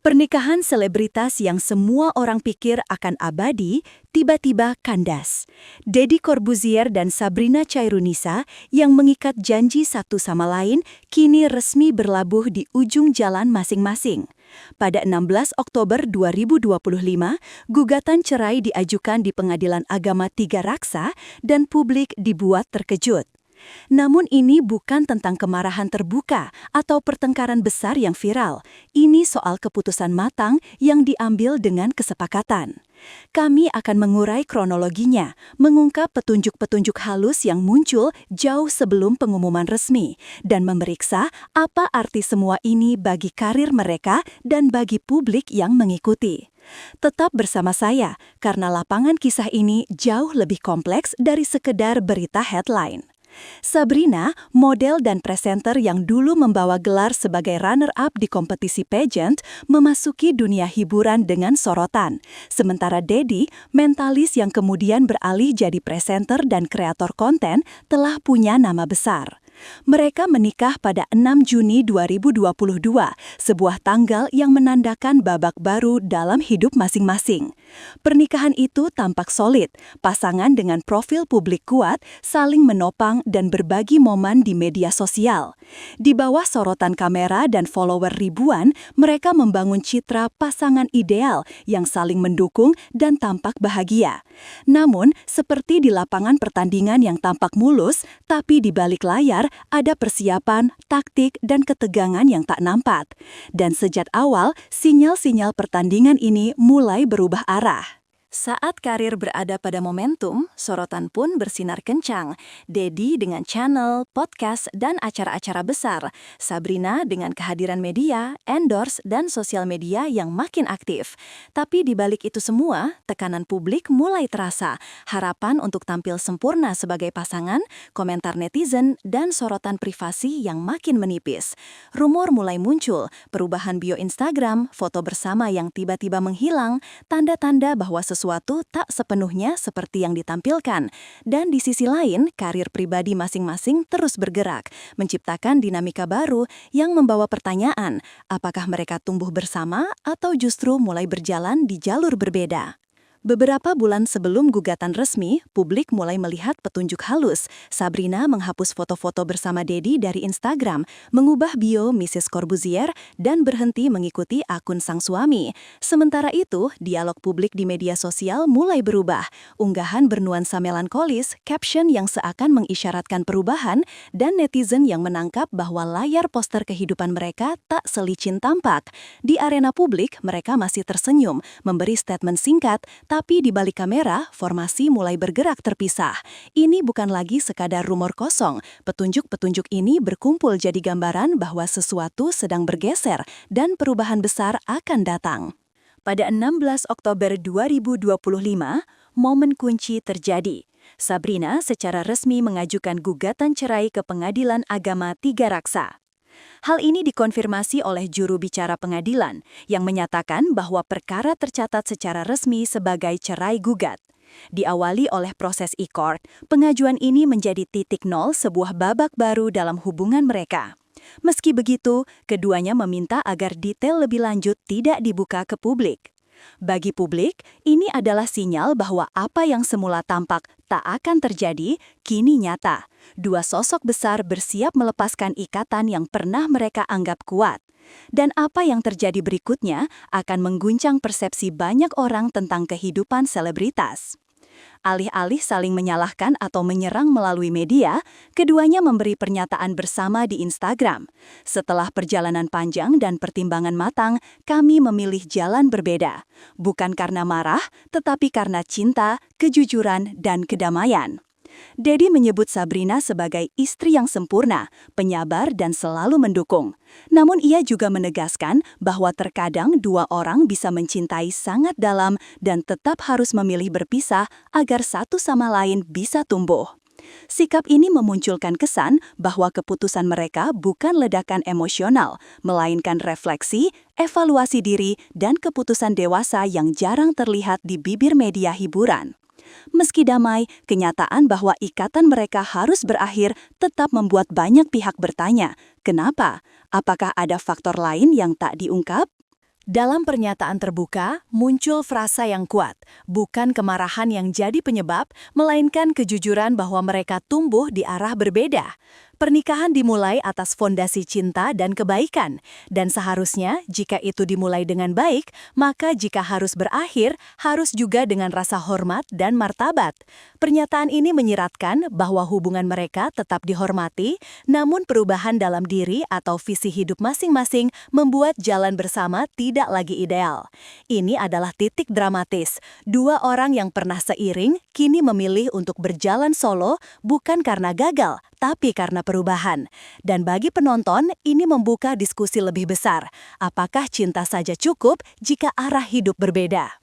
Pernikahan selebritas yang semua orang pikir akan abadi, tiba-tiba kandas. Deddy Corbuzier dan Sabrina Chairunisa yang mengikat janji satu sama lain kini resmi berlabuh di ujung jalan masing-masing. Pada 16 Oktober 2025, gugatan cerai diajukan di Pengadilan Agama Tiga Raksa dan publik dibuat terkejut. Namun ini bukan tentang kemarahan terbuka atau pertengkaran besar yang viral. Ini soal keputusan matang yang diambil dengan kesepakatan. Kami akan mengurai kronologinya, mengungkap petunjuk-petunjuk halus yang muncul jauh sebelum pengumuman resmi, dan memeriksa apa arti semua ini bagi karir mereka dan bagi publik yang mengikuti. Tetap bersama saya, karena lapangan kisah ini jauh lebih kompleks dari sekedar berita headline. Sabrina, model dan presenter yang dulu membawa gelar sebagai runner-up di kompetisi pageant, memasuki dunia hiburan dengan sorotan. Sementara Deddy, mentalis yang kemudian beralih jadi presenter dan kreator konten, telah punya nama besar. Mereka menikah pada 6 Juni 2022, sebuah tanggal yang menandakan babak baru dalam hidup masing-masing. Pernikahan itu tampak solid, pasangan dengan profil publik kuat, saling menopang dan berbagi momen di media sosial. Di bawah sorotan kamera dan follower ribuan, mereka membangun citra pasangan ideal yang saling mendukung dan tampak bahagia. Namun, seperti di lapangan pertandingan yang tampak mulus, tapi di balik layar, ada persiapan, taktik, dan ketegangan yang tak nampak. Dan sejak awal, sinyal-sinyal pertandingan ini mulai berubah arah. Saat karir berada pada momentum, sorotan pun bersinar kencang. Deddy dengan channel, podcast, dan acara-acara besar. Sabrina dengan kehadiran media, endorse, dan sosial media yang makin aktif. Tapi di balik itu semua, tekanan publik mulai terasa. Harapan untuk tampil sempurna sebagai pasangan, komentar netizen, dan sorotan privasi yang makin menipis. Rumor mulai muncul, perubahan bio Instagram, foto bersama yang tiba-tiba menghilang, tanda-tanda bahwa sesuatu tak sepenuhnya seperti yang ditampilkan. Dan di sisi lain, karir pribadi masing-masing terus bergerak, menciptakan dinamika baru yang membawa pertanyaan, apakah mereka tumbuh bersama atau justru mulai berjalan di jalur berbeda? Beberapa bulan sebelum gugatan resmi, publik mulai melihat petunjuk halus. Sabrina menghapus foto-foto bersama Deddy dari Instagram, mengubah bio Mrs. Corbuzier, dan berhenti mengikuti akun sang suami. Sementara itu, dialog publik di media sosial mulai berubah. Unggahan bernuansa melankolis, caption yang seakan mengisyaratkan perubahan, dan netizen yang menangkap bahwa layar poster kehidupan mereka tak selicin tampak. Di arena publik, mereka masih tersenyum, memberi statement singkat, tapi di balik kamera, formasi mulai bergerak terpisah. Ini bukan lagi sekadar rumor kosong. Petunjuk-petunjuk ini berkumpul jadi gambaran bahwa sesuatu sedang bergeser dan perubahan besar akan datang. Pada 16 Oktober 2025, momen kunci terjadi. Sabrina secara resmi mengajukan gugatan cerai ke Pengadilan Agama Tiga Raksa. Hal ini dikonfirmasi oleh juru bicara pengadilan yang menyatakan bahwa perkara tercatat secara resmi sebagai cerai gugat. Diawali oleh proses e-court, pengajuan ini menjadi titik nol sebuah babak baru dalam hubungan mereka. Meski begitu, keduanya meminta agar detail lebih lanjut tidak dibuka ke publik. Bagi publik, ini adalah sinyal bahwa apa yang semula tampak tak akan terjadi, kini nyata. Dua sosok besar bersiap melepaskan ikatan yang pernah mereka anggap kuat. Dan apa yang terjadi berikutnya akan mengguncang persepsi banyak orang tentang kehidupan selebritas. Alih-alih saling menyalahkan atau menyerang melalui media, keduanya memberi pernyataan bersama di Instagram. Setelah perjalanan panjang dan pertimbangan matang, kami memilih jalan berbeda. Bukan karena marah, tetapi karena cinta, kejujuran, dan kedamaian. Deddy menyebut Sabrina sebagai istri yang sempurna, penyabar, dan selalu mendukung. Namun ia juga menegaskan bahwa terkadang dua orang bisa mencintai sangat dalam dan tetap harus memilih berpisah agar satu sama lain bisa tumbuh. Sikap ini memunculkan kesan bahwa keputusan mereka bukan ledakan emosional, melainkan refleksi, evaluasi diri, dan keputusan dewasa yang jarang terlihat di bibir media hiburan. Meski damai, kenyataan bahwa ikatan mereka harus berakhir tetap membuat banyak pihak bertanya, kenapa? Apakah ada faktor lain yang tak diungkap? Dalam pernyataan terbuka, muncul frasa yang kuat, bukan kemarahan yang jadi penyebab, melainkan kejujuran bahwa mereka tumbuh di arah berbeda. Pernikahan dimulai atas fondasi cinta dan kebaikan, dan seharusnya jika itu dimulai dengan baik, maka jika harus berakhir, harus juga dengan rasa hormat dan martabat. Pernyataan ini menyiratkan bahwa hubungan mereka tetap dihormati, namun perubahan dalam diri atau visi hidup masing-masing membuat jalan bersama tidak lagi ideal. Ini adalah titik dramatis. Dua orang yang pernah seiring kini memilih untuk berjalan solo bukan karena gagal, tapi karena perubahan. Dan bagi penonton, ini membuka diskusi lebih besar. Apakah cinta saja cukup jika arah hidup berbeda?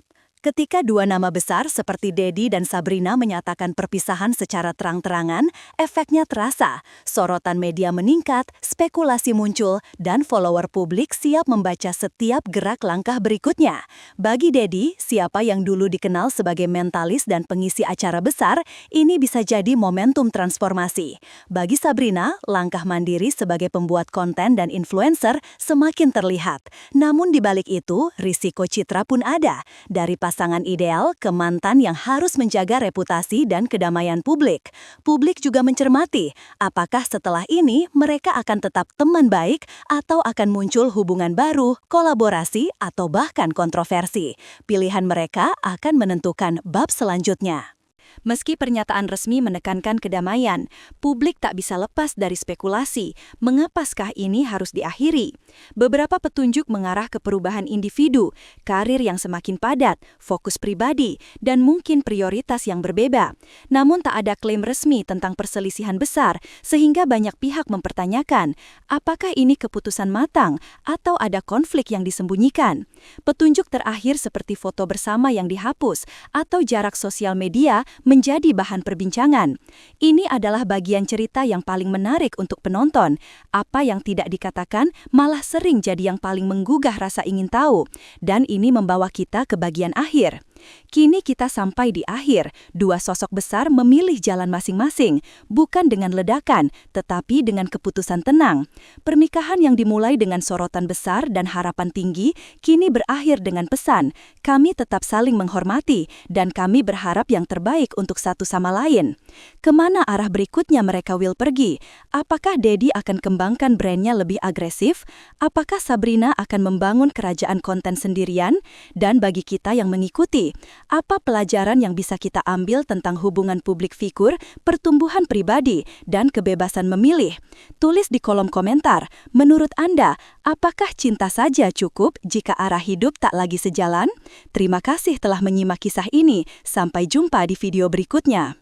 Ketika dua nama besar seperti Dedi dan Sabrina menyatakan perpisahan secara terang-terangan, efeknya terasa. Sorotan media meningkat, spekulasi muncul, dan follower publik siap membaca setiap gerak langkah berikutnya. Bagi Dedi, siapa yang dulu dikenal sebagai mentalis dan pengisi acara besar, ini bisa jadi momentum transformasi. Bagi Sabrina, langkah mandiri sebagai pembuat konten dan influencer semakin terlihat. Namun di balik itu, risiko citra pun ada. Dari pasangan ideal ke mantan yang harus menjaga reputasi dan kedamaian publik. Publik juga mencermati, apakah setelah ini mereka akan tetap teman baik atau akan muncul hubungan baru, kolaborasi, atau bahkan kontroversi. Pilihan mereka akan menentukan bab selanjutnya. Meski pernyataan resmi menekankan kedamaian, publik tak bisa lepas dari spekulasi. Mengapaskah ini harus diakhiri? Beberapa petunjuk mengarah ke perubahan individu, karir yang semakin padat, fokus pribadi, dan mungkin prioritas yang berbeda. Namun tak ada klaim resmi tentang perselisihan besar, sehingga banyak pihak mempertanyakan, apakah ini keputusan matang atau ada konflik yang disembunyikan? Petunjuk terakhir seperti foto bersama yang dihapus atau jarak sosial media menjadi bahan perbincangan. Ini adalah bagian cerita yang paling menarik untuk penonton. Apa yang tidak dikatakan malah sering jadi yang paling menggugah rasa ingin tahu. Dan ini membawa kita ke bagian akhir. Kini kita sampai di akhir, dua sosok besar memilih jalan masing-masing, bukan dengan ledakan, tetapi dengan keputusan tenang. Pernikahan yang dimulai dengan sorotan besar dan harapan tinggi, kini berakhir dengan pesan, kami tetap saling menghormati, dan kami berharap yang terbaik untuk satu sama lain. Kemana arah berikutnya mereka will pergi? Apakah Dedi akan kembangkan brandnya lebih agresif? Apakah Sabrina akan membangun kerajaan konten sendirian? Dan bagi kita yang mengikuti, apa pelajaran yang bisa kita ambil tentang hubungan publik figur, pertumbuhan pribadi, dan kebebasan memilih? Tulis di kolom komentar, menurut Anda, apakah cinta saja cukup jika arah hidup tak lagi sejalan? Terima kasih telah menyimak kisah ini, sampai jumpa di video berikutnya.